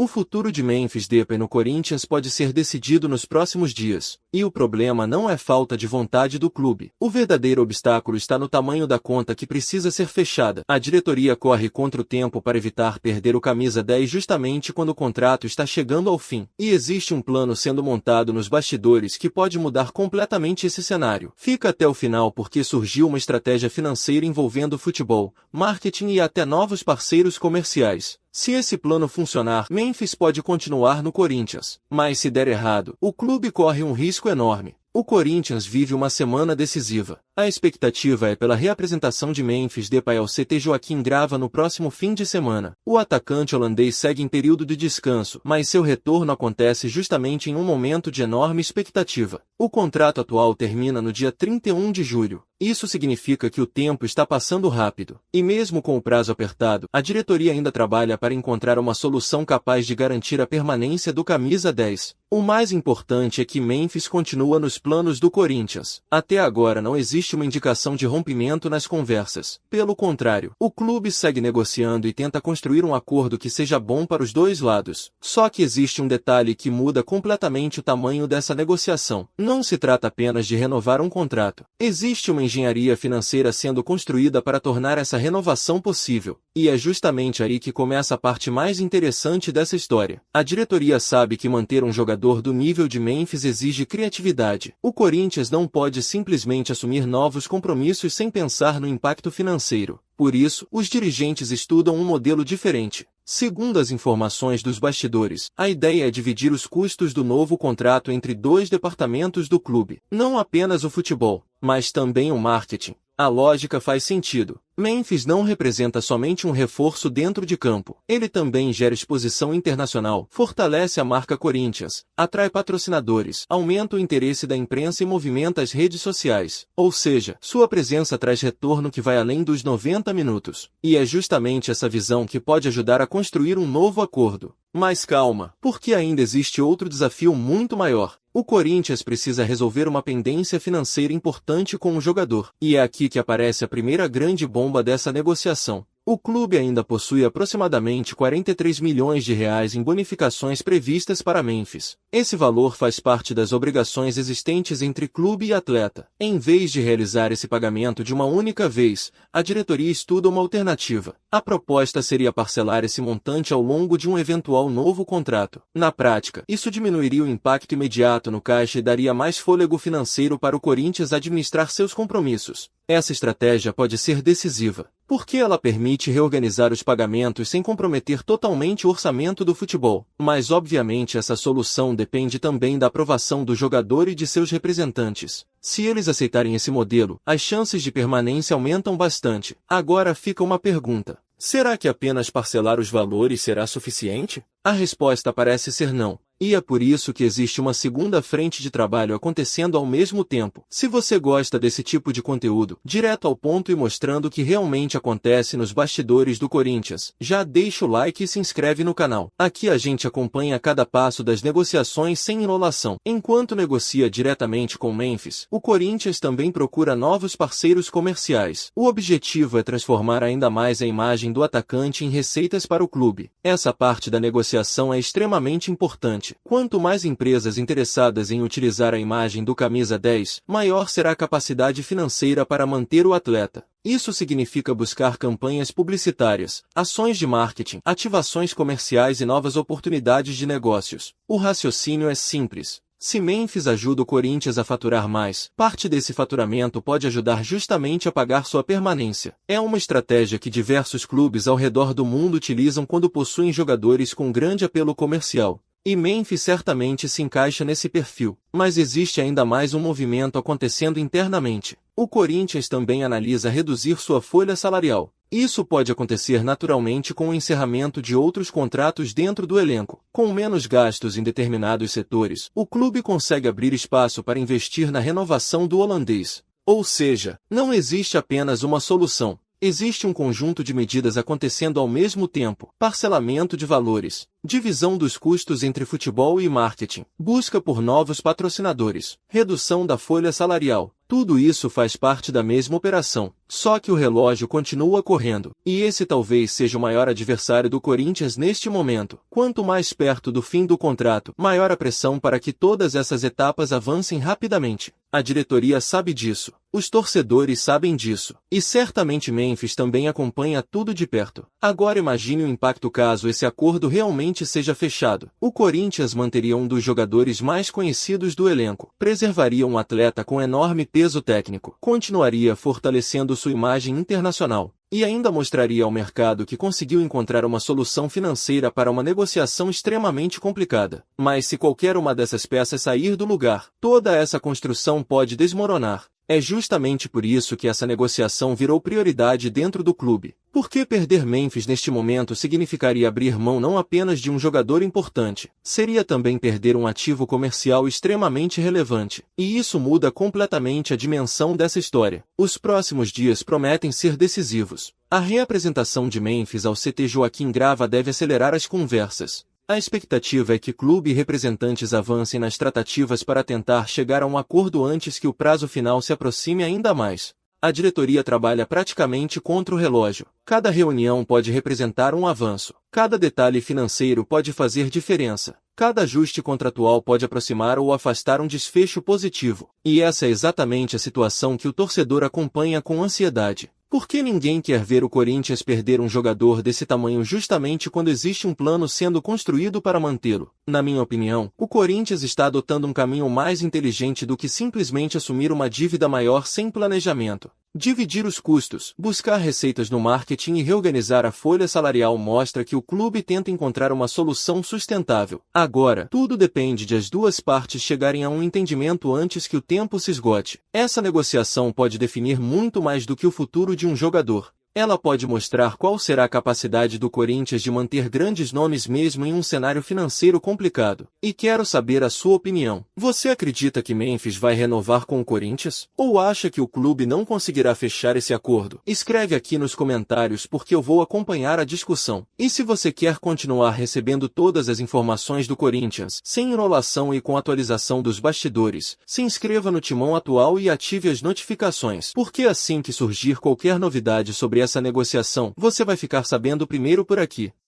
O futuro de Memphis Depay no Corinthians pode ser decidido nos próximos dias, e o problema não é falta de vontade do clube. O verdadeiro obstáculo está no tamanho da conta que precisa ser fechada. A diretoria corre contra o tempo para evitar perder o camisa 10 justamente quando o contrato está chegando ao fim. E existe um plano sendo montado nos bastidores que pode mudar completamente esse cenário. Fica até o final porque surgiu uma estratégia financeira envolvendo futebol, marketing e até novos parceiros comerciais. Se esse plano funcionar, Memphis pode continuar no Corinthians. Mas se der errado, o clube corre um risco enorme. O Corinthians vive uma semana decisiva. A expectativa é pela reapresentação de Memphis Depay ao CT Joaquim Grava no próximo fim de semana. O atacante holandês segue em período de descanso, mas seu retorno acontece justamente em um momento de enorme expectativa. O contrato atual termina no dia 31 de julho. Isso significa que o tempo está passando rápido. E mesmo com o prazo apertado, a diretoria ainda trabalha para encontrar uma solução capaz de garantir a permanência do camisa 10. O mais importante é que Memphis continua nos planos do Corinthians. Até agora não existe uma indicação de rompimento nas conversas. Pelo contrário, o clube segue negociando e tenta construir um acordo que seja bom para os dois lados. Só que existe um detalhe que muda completamente o tamanho dessa negociação. Não se trata apenas de renovar um contrato. Existe uma engenharia financeira sendo construída para tornar essa renovação possível. E é justamente aí que começa a parte mais interessante dessa história. A diretoria sabe que manter um jogador do nível de Memphis exige criatividade. O Corinthians não pode simplesmente assumir novos compromissos sem pensar no impacto financeiro. Por isso, os dirigentes estudam um modelo diferente. Segundo as informações dos bastidores, a ideia é dividir os custos do novo contrato entre dois departamentos do clube. Não apenas o futebol, mas também o marketing. A lógica faz sentido. Memphis não representa somente um reforço dentro de campo. Ele também gera exposição internacional, fortalece a marca Corinthians, atrai patrocinadores, aumenta o interesse da imprensa e movimenta as redes sociais. Ou seja, sua presença traz retorno que vai além dos 90 minutos. E é justamente essa visão que pode ajudar a construir um novo acordo. Mas calma, porque ainda existe outro desafio muito maior. O Corinthians precisa resolver uma pendência financeira importante com o jogador. E é aqui que aparece a primeira grande bomba dessa negociação. O clube ainda possui aproximadamente 43 milhões de reais em bonificações previstas para Memphis. Esse valor faz parte das obrigações existentes entre clube e atleta. Em vez de realizar esse pagamento de uma única vez, a diretoria estuda uma alternativa. A proposta seria parcelar esse montante ao longo de um eventual novo contrato. Na prática, isso diminuiria o impacto imediato no caixa e daria mais fôlego financeiro para o Corinthians administrar seus compromissos. Essa estratégia pode ser decisiva, porque ela permite reorganizar os pagamentos sem comprometer totalmente o orçamento do futebol. Mas obviamente essa solução depende também da aprovação do jogador e de seus representantes. Se eles aceitarem esse modelo, as chances de permanência aumentam bastante. Agora fica uma pergunta. Será que apenas parcelar os valores será suficiente? A resposta parece ser não. E é por isso que existe uma segunda frente de trabalho acontecendo ao mesmo tempo. Se você gosta desse tipo de conteúdo, direto ao ponto e mostrando o que realmente acontece nos bastidores do Corinthians, já deixa o like e se inscreve no canal. Aqui a gente acompanha cada passo das negociações sem enrolação. Enquanto negocia diretamente com Memphis, o Corinthians também procura novos parceiros comerciais. O objetivo é transformar ainda mais a imagem do atacante em receitas para o clube. Essa parte da negociação é extremamente importante. Quanto mais empresas interessadas em utilizar a imagem do camisa 10, maior será a capacidade financeira para manter o atleta. Isso significa buscar campanhas publicitárias, ações de marketing, ativações comerciais e novas oportunidades de negócios. O raciocínio é simples. Se Memphis ajuda o Corinthians a faturar mais, parte desse faturamento pode ajudar justamente a pagar sua permanência. É uma estratégia que diversos clubes ao redor do mundo utilizam quando possuem jogadores com grande apelo comercial. E Memphis certamente se encaixa nesse perfil. Mas existe ainda mais um movimento acontecendo internamente. O Corinthians também analisa reduzir sua folha salarial. Isso pode acontecer naturalmente com o encerramento de outros contratos dentro do elenco. Com menos gastos em determinados setores, o clube consegue abrir espaço para investir na renovação do holandês. Ou seja, não existe apenas uma solução. Existe um conjunto de medidas acontecendo ao mesmo tempo: parcelamento de valores, divisão dos custos entre futebol e marketing, busca por novos patrocinadores, redução da folha salarial. Tudo isso faz parte da mesma operação, só que o relógio continua correndo, e esse talvez seja o maior adversário do Corinthians neste momento. Quanto mais perto do fim do contrato, maior a pressão para que todas essas etapas avancem rapidamente. A diretoria sabe disso, os torcedores sabem disso, e certamente Memphis também acompanha tudo de perto. Agora imagine o impacto caso esse acordo realmente seja fechado. O Corinthians manteria um dos jogadores mais conhecidos do elenco, preservaria um atleta com enorme peso técnico, continuaria fortalecendo sua imagem internacional, e ainda mostraria ao mercado que conseguiu encontrar uma solução financeira para uma negociação extremamente complicada. Mas se qualquer uma dessas peças sair do lugar, toda essa construção pode desmoronar. É justamente por isso que essa negociação virou prioridade dentro do clube. Porque perder Memphis neste momento significaria abrir mão não apenas de um jogador importante, seria também perder um ativo comercial extremamente relevante. E isso muda completamente a dimensão dessa história. Os próximos dias prometem ser decisivos. A reapresentação de Memphis ao CT Joaquim Grava deve acelerar as conversas. A expectativa é que clube e representantes avancem nas tratativas para tentar chegar a um acordo antes que o prazo final se aproxime ainda mais. A diretoria trabalha praticamente contra o relógio. Cada reunião pode representar um avanço. Cada detalhe financeiro pode fazer diferença. Cada ajuste contratual pode aproximar ou afastar um desfecho positivo. E essa é exatamente a situação que o torcedor acompanha com ansiedade. Porque ninguém quer ver o Corinthians perder um jogador desse tamanho justamente quando existe um plano sendo construído para mantê-lo. Na minha opinião, o Corinthians está adotando um caminho mais inteligente do que simplesmente assumir uma dívida maior sem planejamento. Dividir os custos, buscar receitas no marketing e reorganizar a folha salarial mostra que o clube tenta encontrar uma solução sustentável. Agora, tudo depende de as duas partes chegarem a um entendimento antes que o tempo se esgote. Essa negociação pode definir muito mais do que o futuro de um jogador. Ela pode mostrar qual será a capacidade do Corinthians de manter grandes nomes mesmo em um cenário financeiro complicado. E quero saber a sua opinião. Você acredita que Memphis vai renovar com o Corinthians? Ou acha que o clube não conseguirá fechar esse acordo? Escreve aqui nos comentários porque eu vou acompanhar a discussão. E se você quer continuar recebendo todas as informações do Corinthians, sem enrolação e com atualização dos bastidores, se inscreva no Timão Atual e ative as notificações. Porque assim que surgir qualquer novidade sobre essa negociação, você vai ficar sabendo primeiro por aqui.